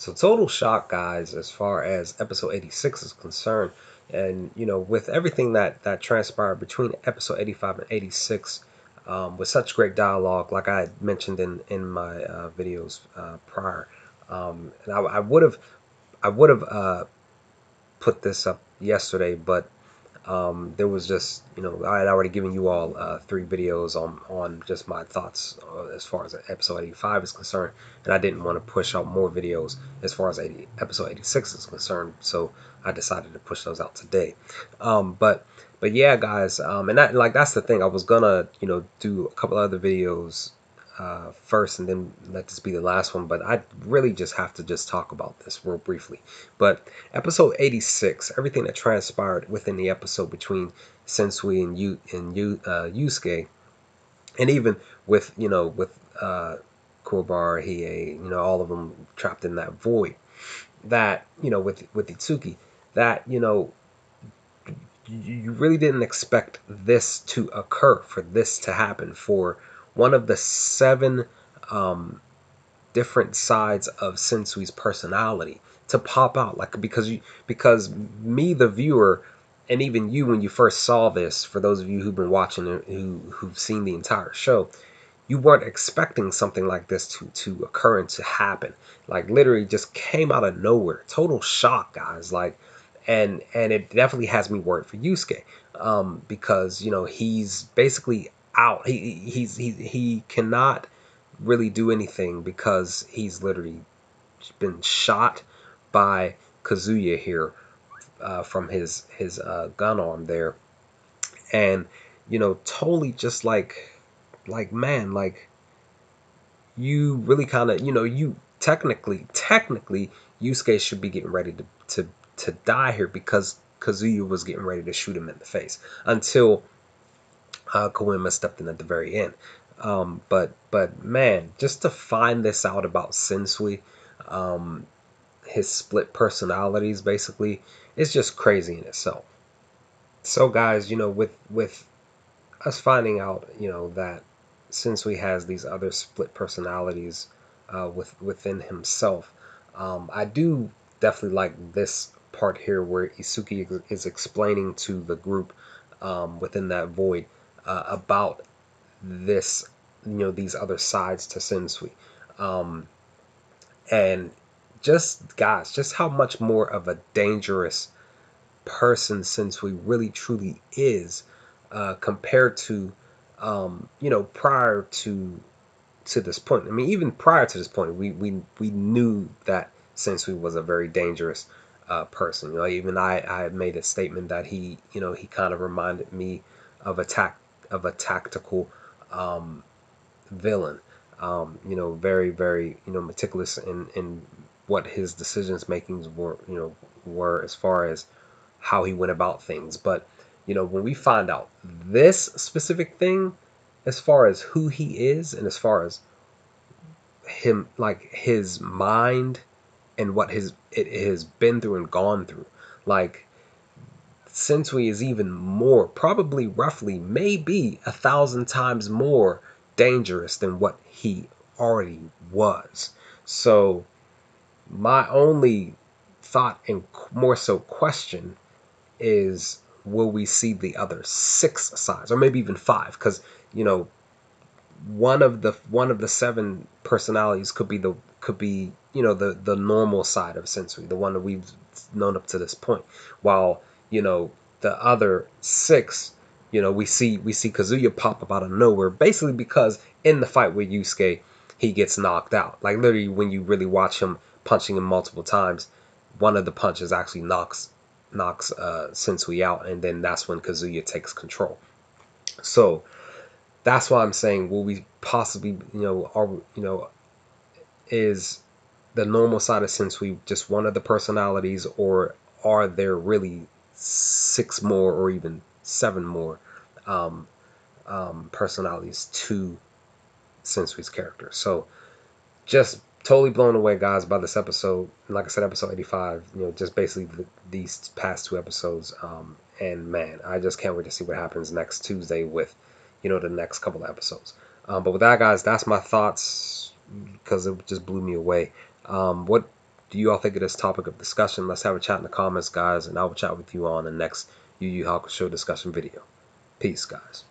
So total shock, guys, as far as episode 86 is concerned. And, with everything that transpired between episode 85 and 86, with such great dialogue, like I had mentioned in my videos prior. And I would have put this up yesterday, but there was just, I had already given you all 3 videos on just my thoughts as far as episode 85 is concerned, and I didn't want to push out more videos as far as episode 86 is concerned, so I decided to push those out today. But yeah, guys, and that's the thing. I was gonna, do a couple other videos first and then let this be the last one, but I really just have to just talk about this real briefly. But episode 86, everything that transpired within the episode between Sensui and Yusuke, and even with Kuwabara, Hiei, all of them trapped in that void, that with Itsuki, that you really didn't expect this to occur, for this to happen, for one of the 7 different sides of Sensui's personality to pop out, like, because me, the viewer, and even you, when you first saw this, for those of you who've been watching it, who've seen the entire show, you weren't expecting something like this to occur and to happen. Like, literally just came out of nowhere. Total shock, guys. Like, and it definitely has me worried for Yusuke, because he's basically out. He cannot really do anything because he's literally been shot by Kazuya here, from his gun arm there, and totally just like, man, like, you really kind of, you technically Yusuke should be getting ready to die here, because Kazuya was getting ready to shoot him in the face, until Koenma stepped in at the very end. But man, just to find this out about Sensui, um, his split personalities, basically, it's just crazy in itself. So, guys, with us finding out, that Sensui has these other split personalities within himself, I do definitely like this part here where Isuki is explaining to the group, within that void, about this, these other sides to Sensui, um, and just, guys, just how much more of a dangerous person Sensui really truly is, compared to, prior to this point. I mean, even prior to this point, we knew that Sensui was a very dangerous person. Even I had made a statement that he kind of reminded me of a tactical villain. Very, very, meticulous in what his decisions makings were as far as how he went about things. But when we find out this specific thing, as far as who he is, and as far as him, like, his mind, and what it has been through and gone through, like, Sensui is even more, probably, roughly, maybe 1,000 times more dangerous than what he already was. So my only thought, and more so question, is, will we see the other 6 sides, or maybe even 5? Because one of the 7 personalities could be the normal side of Sensui, the one that we've known up to this point, while the other 6, we see Kazuya pop up out of nowhere, basically because in the fight with Yusuke, he gets knocked out. Like, literally, when you really watch him punching him multiple times, one of the punches actually knocks Sensui out, and then that's when Kazuya takes control. So that's why I'm saying, will we possibly, is the normal side of Sensui just one of the personalities, or are there really 6 more, or even 7 more um, personalities to Sensui's character? So, just totally blown away, guys, by this episode. Like I said, episode 85, just basically these past 2 episodes. And man, I just can't wait to see what happens next Tuesday with, the next couple of episodes. But with that, guys, that's my thoughts, because it just blew me away. What do you all think of this topic of discussion? Let's have a chat in the comments, guys, and I will chat with you on the next Yu Yu Hakusho discussion video. Peace, guys.